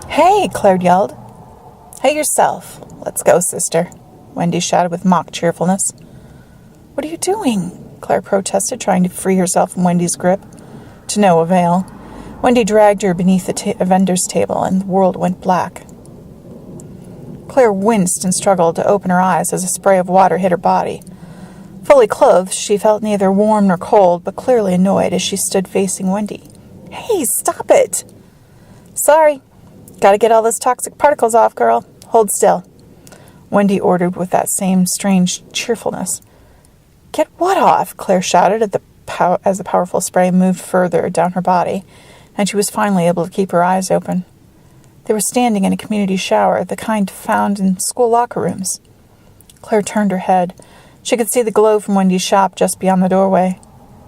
"Hey!" Claire yelled. "Hey yourself. Let's go, sister," Wendy shouted with mock cheerfulness. "What are you doing?" Claire protested, trying to free herself from Wendy's grip. To no avail. Wendy dragged her beneath the vendor's table, and the world went black. Claire winced and struggled to open her eyes as a spray of water hit her body. Fully clothed, she felt neither warm nor cold, but clearly annoyed as she stood facing Wendy. "Hey, stop it!" "Sorry. Gotta get all those toxic particles off, girl. Hold still," Wendy ordered with that same strange cheerfulness. "Get what off?" Claire shouted as the powerful spray moved further down her body, and she was finally able to keep her eyes open. They were standing in a community shower, the kind found in school locker rooms. Claire turned her head. She could see the glow from Wendy's shop just beyond the doorway.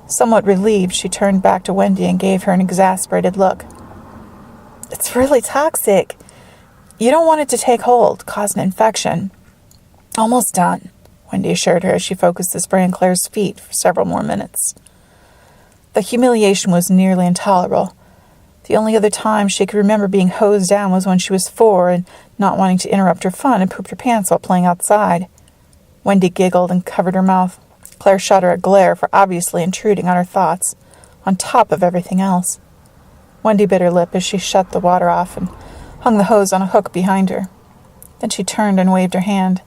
Somewhat relieved, she turned back to Wendy and gave her an exasperated look. "It's really toxic. You don't want it to take hold, cause an infection." "Almost done," Wendy assured her as she focused the spray on Claire's feet for several more minutes. The humiliation was nearly intolerable. The only other time she could remember being hosed down was when she was 4 and not wanting to interrupt her fun and pooped her pants while playing outside. Wendy giggled and covered her mouth. Claire shot her a glare for obviously intruding on her thoughts, on top of everything else. Wendy bit her lip as she shut the water off and hung the hose on a hook behind her. Then she turned and waved her hand.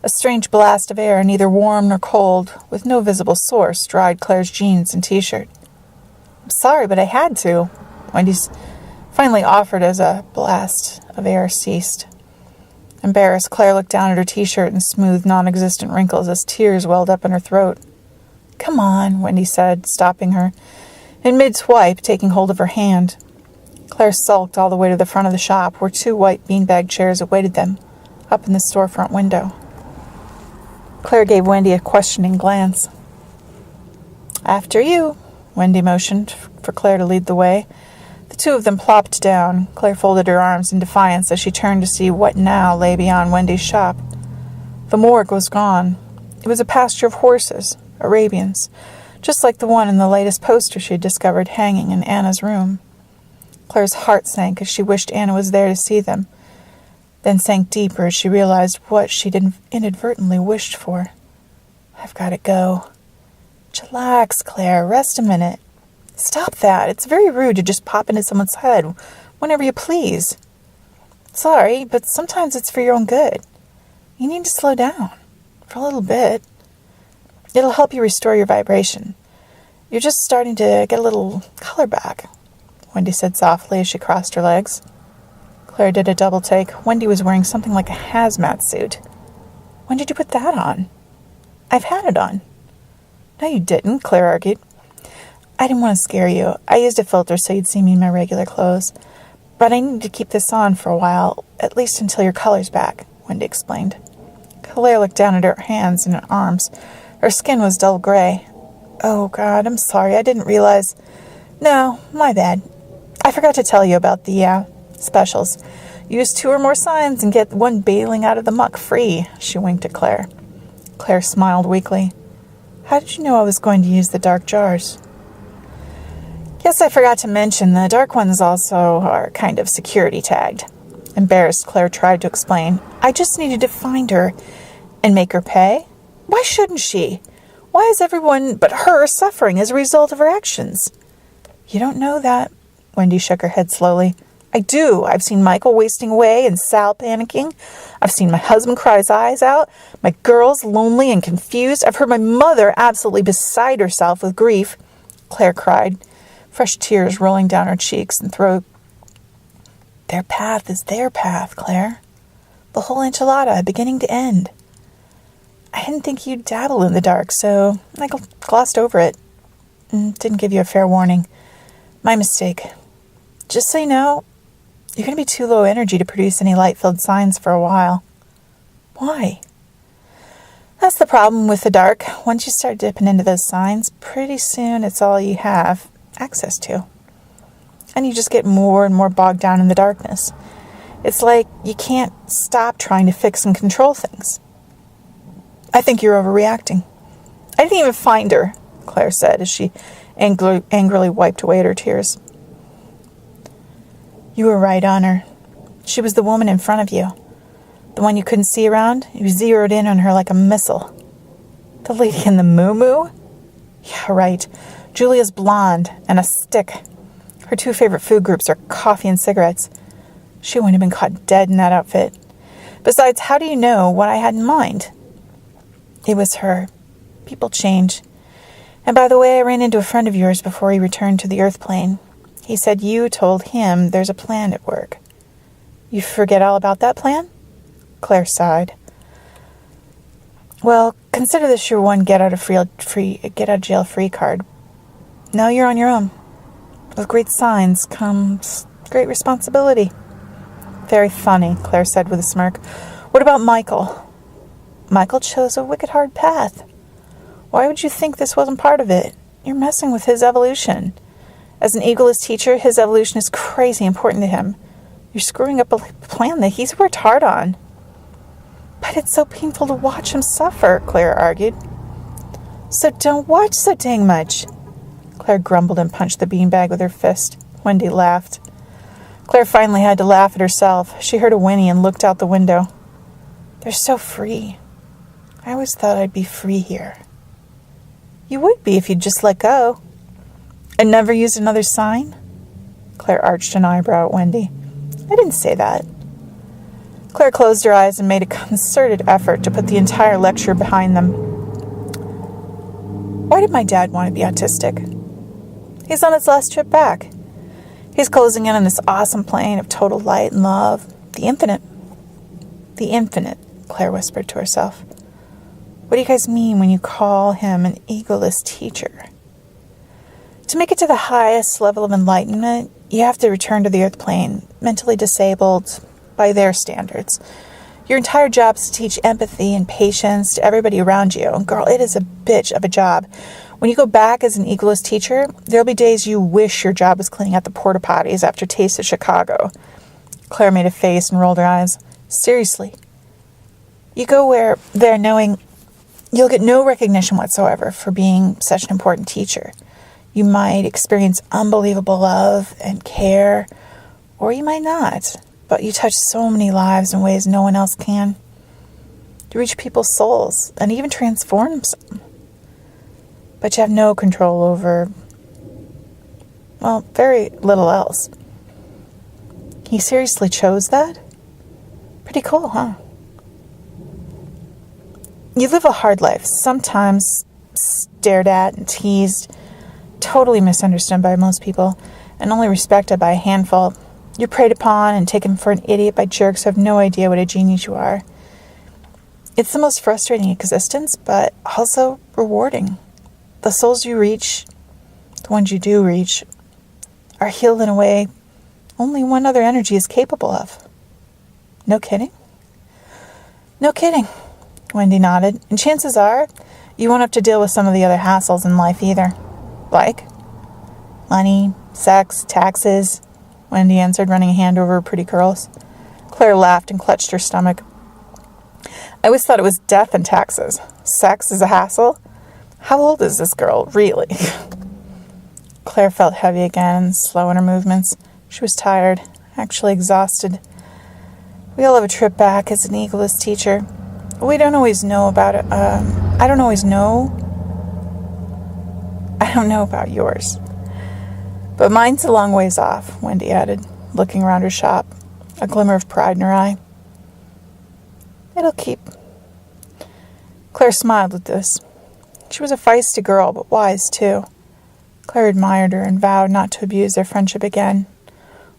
A strange blast of air, neither warm nor cold, with no visible source, dried Claire's jeans and t-shirt. "I'm sorry, but I had to," Wendy's finally offered as a blast of air ceased. Embarrassed, Claire looked down at her t-shirt and smoothed non-existent wrinkles as tears welled up in her throat. "Come on," Wendy said, stopping her. In mid-swipe, taking hold of her hand. Claire sulked all the way to the front of the shop, where 2 white beanbag chairs awaited them, up in the storefront window. Claire gave Wendy a questioning glance. "After you," Wendy motioned for Claire to lead the way. The 2 of them plopped down. Claire folded her arms in defiance as she turned to see what now lay beyond Wendy's shop. The morgue was gone. It was a pasture of horses, Arabians, just like the one in the latest poster she had discovered hanging in Anna's room. Claire's heart sank as she wished Anna was there to see them, then sank deeper as she realized what she'd inadvertently wished for. "I've got to go." "Chillax, Claire. Rest a minute." "Stop that. It's very rude to just pop into someone's head whenever you please." "Sorry, but sometimes it's for your own good. You need to slow down. For a little bit. It'll help you restore your vibration. You're just starting to get a little color back," Wendy said softly as she crossed her legs. Claire did a double take. Wendy was wearing something like a hazmat suit. "When did you put that on?" "I've had it on." "No, you didn't," Claire argued. "I didn't want to scare you. I used a filter so you'd see me in my regular clothes. But I need to keep this on for a while, at least until your color's back," Wendy explained. Claire looked down at her hands and her arms. Her skin was dull gray. "Oh, God, I'm sorry. I didn't realize." "No, my bad. I forgot to tell you about the specials. Use 2 or more signs and get one bailing out of the muck free," she winked at Claire. Claire smiled weakly. "How did you know I was going to use the dark jars?" "Yes, I forgot to mention, the dark ones also are kind of security tagged." Embarrassed, Claire tried to explain. "I just needed to find her and make her pay. Why shouldn't she? Why is everyone but her suffering as a result of her actions?" "You don't know that." Wendy shook her head slowly. "I do. I've seen Michael wasting away and Sal panicking. I've seen my husband cry his eyes out, my girls lonely and confused. I've heard my mother absolutely beside herself with grief." Claire cried, fresh tears rolling down her cheeks and throat. "Their path is their path, Claire. The whole enchilada, beginning to end. I didn't think you'd dabble in the dark, so I glossed over it. Didn't give you a fair warning. My mistake. Just so you know, you're going to be too low energy to produce any light-filled signs for a while." "Why?" "That's the problem with the dark. Once you start dipping into those signs, pretty soon it's all you have access to. And you just get more and more bogged down in the darkness. It's like you can't stop trying to fix and control things." "I think you're overreacting." "I didn't even find her," Claire said as she angrily wiped away at her tears. "You were right on her. She was the woman in front of you. The one you couldn't see around. You zeroed in on her like a missile. The lady in the moo-moo? Yeah, right. Julia's blonde and a stick. Her two favorite food groups are coffee and cigarettes. She wouldn't have been caught dead in that outfit. Besides, how do you know what I had in mind? It was her. People change. And by the way, I ran into a friend of yours before he returned to the Earth plane. He said you told him there's a plan at work. You forget all about that plan? Claire sighed. Well, consider this your one get out of jail free card. Now you're on your own. With great signs comes great responsibility. Very funny, Claire said with a smirk. What about Michael? Michael chose a wicked hard path. Why would you think this wasn't part of it? You're messing with his evolution. As an egoist teacher, his evolution is crazy important to him. You're screwing up a plan that he's worked hard on. But it's so painful to watch him suffer, Claire argued. So don't watch so dang much. Claire grumbled and punched the beanbag with her fist. Wendy laughed. Claire finally had to laugh at herself. She heard a whinny and looked out the window. They're so free. I always thought I'd be free here. You would be if you'd just let go. And never used another sign? Claire arched an eyebrow at Wendy. I didn't say that. Claire closed her eyes and made a concerted effort to put the entire lecture behind them. Why did my dad want to be autistic? He's on his last trip back. He's closing in on this awesome plane of total light and love. The infinite. The infinite, Claire whispered to herself. What do you guys mean when you call him an egoless teacher? To make it to the highest level of enlightenment, you have to return to the Earth plane, mentally disabled by their standards. Your entire job is to teach empathy and patience to everybody around you. And girl, it is a bitch of a job. When you go back as an egoless teacher, there'll be days you wish your job was cleaning out the porta potties after Taste of Chicago. Claire made a face and rolled her eyes. Seriously. You go there knowing you'll get no recognition whatsoever for being such an important teacher. You might experience unbelievable love and care, or you might not. But you touch so many lives in ways no one else can. You reach people's souls and even transform some. But you have no control over, well, very little else. He seriously chose that? Pretty cool, huh? You live a hard life, sometimes stared at and teased, totally misunderstood by most people, and only respected by a handful. You're preyed upon and taken for an idiot by jerks who have no idea what a genius you are. It's the most frustrating existence, but also rewarding. The souls you reach, the ones you do reach, are healed in a way only one other energy is capable of. No kidding? No kidding, Wendy nodded. And chances are, you won't have to deal with some of the other hassles in life either. Like money, sex, taxes, Wendy answered, running a hand over her pretty curls. Claire laughed and clutched her stomach. I always thought it was death and taxes. Sex is a hassle? How old is this girl, really? Claire felt heavy again, slow in her movements. She was tired, actually exhausted. We all have a trip back as an egoless teacher. We don't always know about it. I don't know about yours. But mine's a long ways off, Wendy added, looking around her shop, a glimmer of pride in her eye. It'll keep. Claire smiled at this. She was a feisty girl, but wise, too. Claire admired her and vowed not to abuse their friendship again,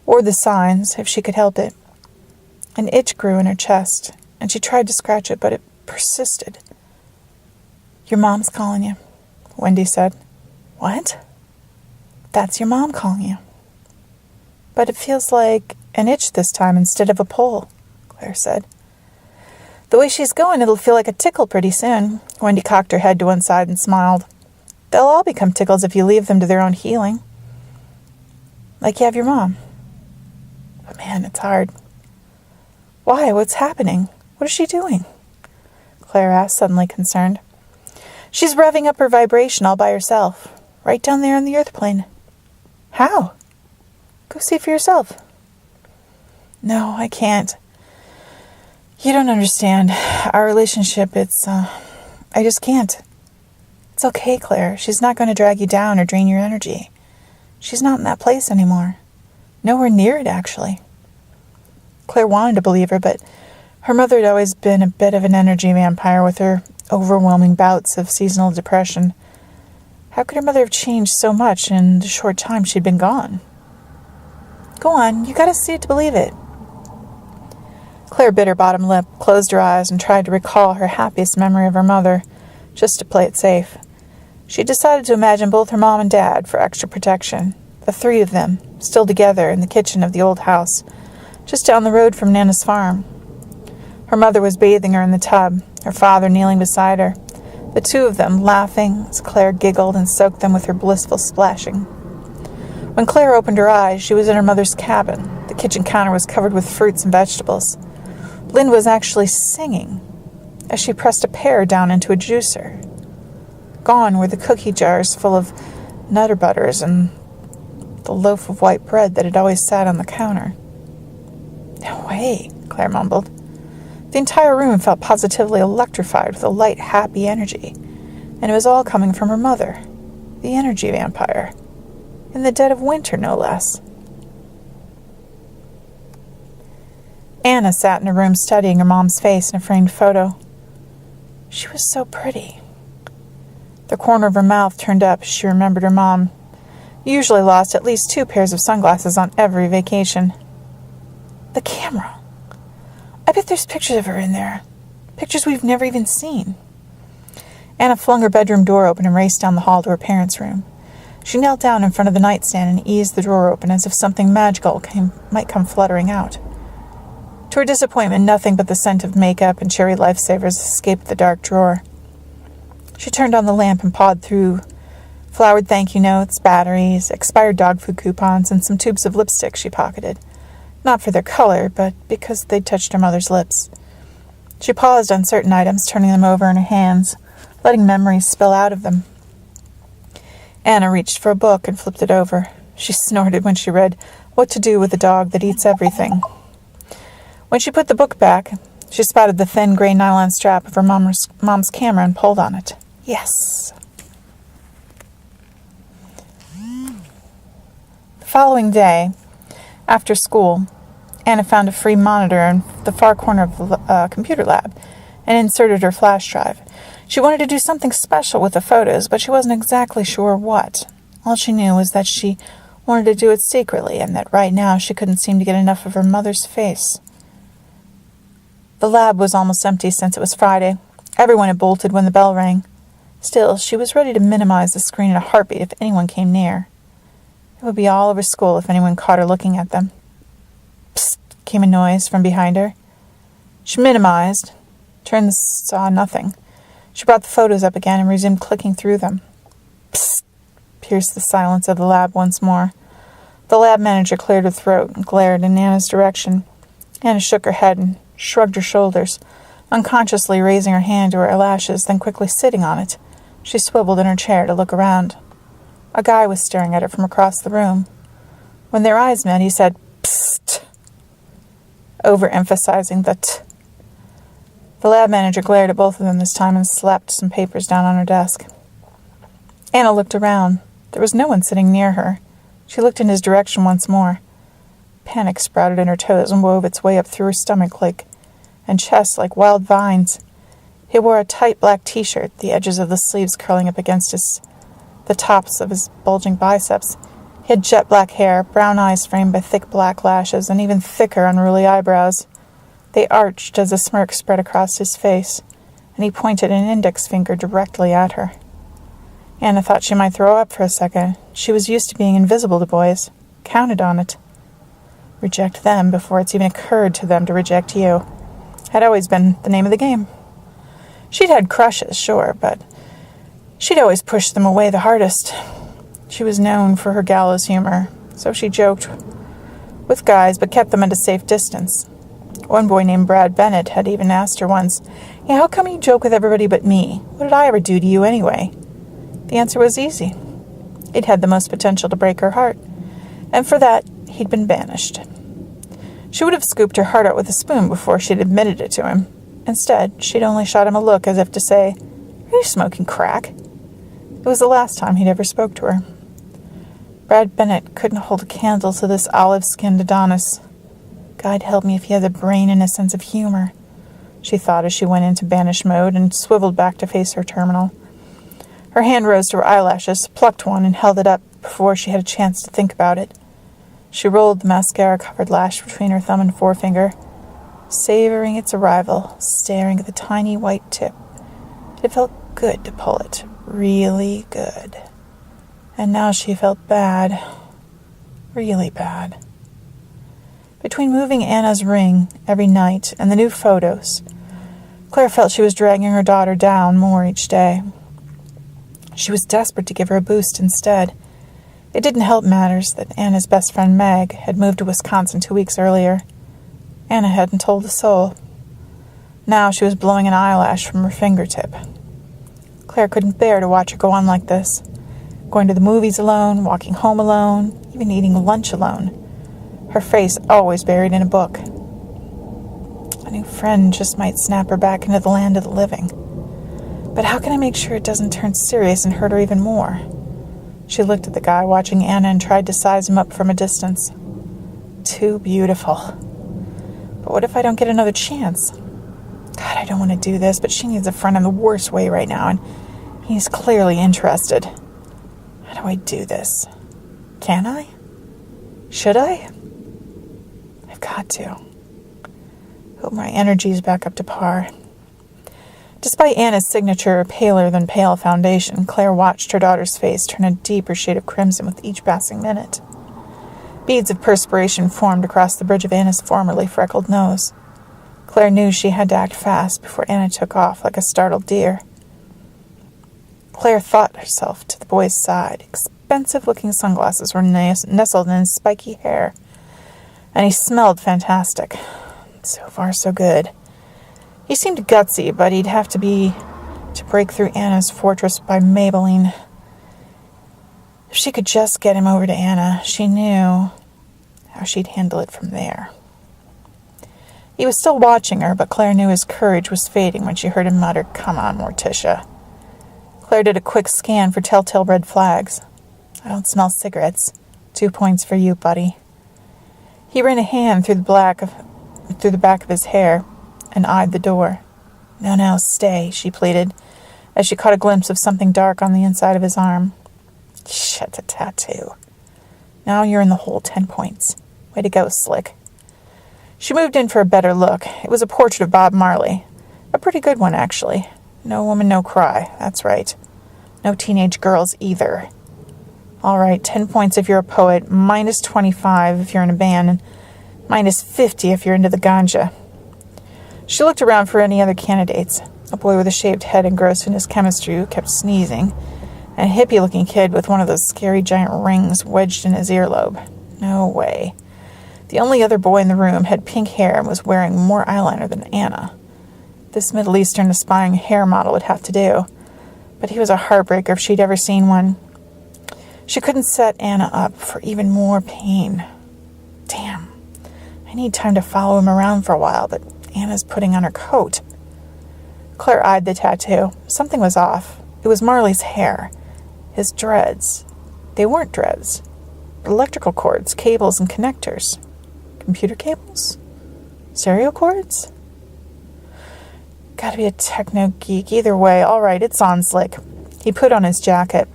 or the signs, if she could help it. An itch grew in her chest, and she tried to scratch it, but it persisted. Your mom's calling you, Wendy said. What? That's your mom calling you. But it feels like an itch this time instead of a pull, Claire said. The way she's going, it'll feel like a tickle pretty soon. Wendy cocked her head to one side and smiled. They'll all become tickles if you leave them to their own healing. Like you have your mom. But man, it's hard. Why? What's happening? What is she doing? Claire asked, suddenly concerned. She's revving up her vibration all by herself, right down there on the Earth plane. How? Go see for yourself. No, I can't. You don't understand. Our relationship, I just can't. It's okay, Claire. She's not going to drag you down or drain your energy. She's not in that place anymore. Nowhere near it, actually. Claire wanted to believe her, but her mother had always been a bit of an energy vampire with her overwhelming bouts of seasonal depression. How could her mother have changed so much in the short time she'd been gone? Go on, you gotta see it to believe it. Claire bit her bottom lip, closed her eyes, and tried to recall her happiest memory of her mother, just to play it safe. She decided to imagine both her mom and dad for extra protection, the three of them, still together in the kitchen of the old house, just down the road from Nana's farm. Her mother was bathing her in the tub, her father kneeling beside her, the two of them laughing as Claire giggled and soaked them with her blissful splashing. When Claire opened her eyes, she was in her mother's cabin. The kitchen counter was covered with fruits and vegetables. Lynn was actually singing as she pressed a pear down into a juicer. Gone were the cookie jars full of Nutter Butters and the loaf of white bread that had always sat on the counter. No way, Claire mumbled. The entire room felt positively electrified with a light, happy energy, and it was all coming from her mother, the energy vampire, in the dead of winter, no less. Anna sat in her room studying her mom's face in a framed photo. She was so pretty. The corner of her mouth turned up as she remembered her mom usually lost at least 2 pairs of sunglasses on every vacation. The camera. I bet there's pictures of her in there. Pictures we've never even seen. Anna flung her bedroom door open and raced down the hall to her parents' room. She knelt down in front of the nightstand and eased the drawer open as if something magical might come fluttering out. To her disappointment, nothing but the scent of makeup and cherry lifesavers escaped the dark drawer. She turned on the lamp and pawed through flowered thank you notes, batteries, expired dog food coupons, and some tubes of lipstick she pocketed. Not for their color, but because they'd touched her mother's lips. She paused on certain items, turning them over in her hands, letting memories spill out of them. Anna reached for a book and flipped it over. She snorted when she read What to Do with a Dog That Eats Everything. When she put the book back, she spotted the thin gray nylon strap of her mom's camera and pulled on it. Yes. The following day, after school, Anna found a free monitor in the far corner of the computer lab and inserted her flash drive. She wanted to do something special with the photos, but she wasn't exactly sure what. All she knew was that she wanted to do it secretly and that right now she couldn't seem to get enough of her mother's face. The lab was almost empty since it was Friday. Everyone had bolted when the bell rang. Still, she was ready to minimize the screen in a heartbeat if anyone came near. It would be all over school if anyone caught her looking at them. Psst, came a noise from behind her. She minimized, saw nothing. She brought the photos up again and resumed clicking through them. Psst, pierced the silence of the lab once more. The lab manager cleared her throat and glared in Anna's direction. Anna shook her head and shrugged her shoulders, unconsciously raising her hand to her eyelashes, then quickly sitting on it. She swiveled in her chair to look around. A guy was staring at her from across the room. When their eyes met, he said, "Psst," overemphasizing the t. The lab manager glared at both of them this time and slapped some papers down on her desk. Anna looked around. There was no one sitting near her. She looked in his direction once more. Panic sprouted in her toes and wove its way up through her stomach and chest like wild vines. He wore a tight black t-shirt, the edges of the sleeves curling up against the tops of his bulging biceps. He had jet black hair, brown eyes framed by thick black lashes, and even thicker, unruly eyebrows. They arched as a smirk spread across his face, and he pointed an index finger directly at her. Anna thought she might throw up for a second. She was used to being invisible to boys. Counted on it. Reject them before it's even occurred to them to reject you. Had always been the name of the game. She'd had crushes, sure, but she'd always pushed them away the hardest. She was known for her gallows humor, so she joked with guys but kept them at a safe distance. One boy named Brad Bennett had even asked her once, "Hey, how come you joke with everybody but me? What did I ever do to you anyway?" The answer was easy. It had the most potential to break her heart, and for that, he'd been banished. She would have scooped her heart out with a spoon before she'd admitted it to him. Instead, she'd only shot him a look as if to say, "Are you smoking crack?" It was the last time he'd ever spoke to her. Brad Bennett couldn't hold a candle to this olive-skinned Adonis. God help me if he had a brain and a sense of humor, she thought as she went into banish mode and swiveled back to face her terminal. Her hand rose to her eyelashes, plucked one, and held it up before she had a chance to think about it. She rolled the mascara-covered lash between her thumb and forefinger, savoring its arrival, staring at the tiny white tip. It felt good to pull it, really good. And now she felt bad, really bad. Between moving Anna's ring every night and the new photos, Claire felt she was dragging her daughter down more each day. She was desperate to give her a boost instead. It didn't help matters that Anna's best friend Meg had moved to Wisconsin 2 weeks earlier. Anna hadn't told a soul. Now she was blowing an eyelash from her fingertip. Claire couldn't bear to watch her go on like this, going to the movies alone, walking home alone, even eating lunch alone, her face always buried in a book. A new friend just might snap her back into the land of the living. But how can I make sure it doesn't turn serious and hurt her even more? She looked at the guy watching Anna and tried to size him up from a distance. Too beautiful. But what if I don't get another chance? God, I don't want to do this, but she needs a friend in the worst way right now, and he's clearly interested. How do I do this? Can I? Should I? I've got to. Hope my energy's back up to par. Despite Anna's signature paler-than-pale foundation, Claire watched her daughter's face turn a deeper shade of crimson with each passing minute. Beads of perspiration formed across the bridge of Anna's formerly freckled nose. Claire knew she had to act fast before Anna took off like a startled deer. Claire thought herself to the boy's side. Expensive-looking sunglasses were nestled in his spiky hair, and he smelled fantastic. So far, so good. He seemed gutsy, but he'd have to break through Anna's fortress by Maybelline. If she could just get him over to Anna, she knew how she'd handle it from there. He was still watching her, but Claire knew his courage was fading when she heard him mutter, "Come on, Morticia." Claire did a quick scan for telltale red flags. "I don't smell cigarettes. 2 points for you, buddy." He ran a hand through the back of his hair and eyed the door. No, stay," she pleaded, as she caught a glimpse of something dark on the inside of his arm. Shit, the tattoo. Now you're in the hole, 10 points. Way to go, Slick. She moved in for a better look. It was a portrait of Bob Marley. A pretty good one, actually. No woman, no cry. That's right. No teenage girls either. All right, 10 points if you're a poet, minus 25 if you're in a band, and minus 50 if you're into the ganja. She looked around for any other candidates. A boy with a shaved head engrossed in his chemistry who kept sneezing, and a hippie-looking kid with one of those scary giant rings wedged in his earlobe. No way. The only other boy in the room had pink hair and was wearing more eyeliner than Anna. This Middle Eastern aspiring hair model would have to do, but he was a heartbreaker if she'd ever seen one. She couldn't set Anna up for even more pain. Damn. I need time to follow him around for a while, but Anna's putting on her coat. Claire eyed the tattoo. Something was off. It was Marley's hair. His dreads. They weren't dreads. Electrical cords, cables, and connectors. Computer cables? Stereo cords? Gotta be a techno geek. Either way, all right, it's on, Slick. He put on his jacket.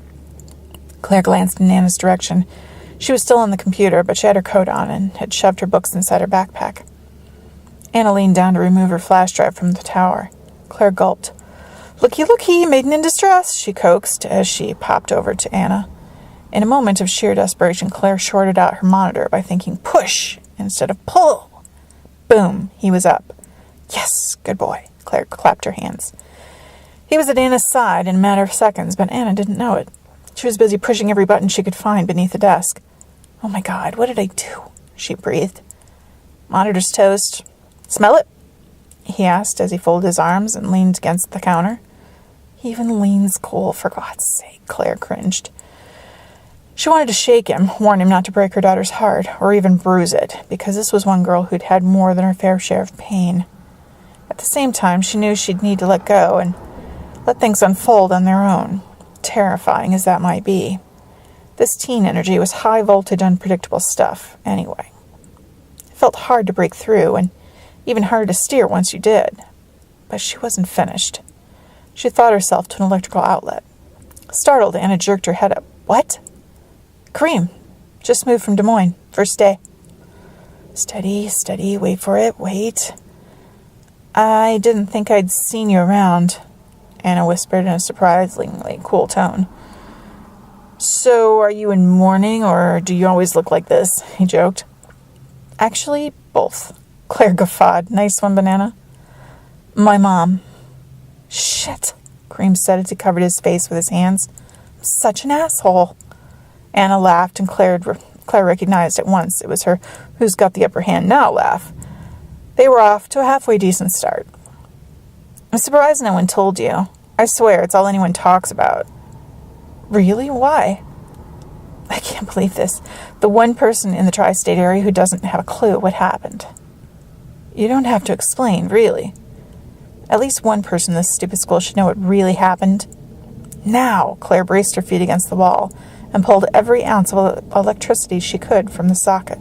Claire glanced in Anna's direction. She was still on the computer, but she had her coat on and had shoved her books inside her backpack. Anna leaned down to remove her flash drive from the tower. Claire gulped. Looky, maiden in distress, she coaxed as she popped over to Anna. In a moment of sheer desperation, Claire shorted out her monitor by thinking push instead of pull. Boom, he was up. Yes, good boy. Claire clapped her hands. He was at Anna's side in a matter of seconds, but Anna didn't know it. She was busy pushing every button she could find beneath the desk. Oh my God, what did I do? She breathed. Monitor's toast. Smell it? He asked as he folded his arms and leaned against the counter. He even leans cool, for God's sake, Claire cringed. She wanted to shake him, warn him not to break her daughter's heart, or even bruise it, because this was one girl who'd had more than her fair share of pain. At the same time, she knew she'd need to let go and let things unfold on their own, terrifying as that might be. This teen energy was high-voltage, unpredictable stuff, anyway. It felt hard to break through, and even harder to steer once you did. But she wasn't finished. She thought herself to an electrical outlet. Startled, Anna jerked her head up. What? Kareem. Just moved from Des Moines. First day. Steady, steady. Wait for it. Wait. I didn't think I'd seen you around, Anna whispered in a surprisingly cool tone. So, are you in mourning, or do you always look like this? He joked. Actually, both. Claire guffawed. Nice one, Banana. My mom. Shit, Kareem said as he covered his face with his hands. I'm such an asshole. Anna laughed, and Claire recognized at once it was her who's got the upper hand now laugh. They were off to a halfway decent start. I'm surprised no one told you. I swear it's all anyone talks about. Really? Why? I can't believe this. The one person in the tri-state area who doesn't have a clue what happened. You don't have to explain, really. At least one person in this stupid school should know what really happened. Now, Claire braced her feet against the wall and pulled every ounce of electricity she could from the socket.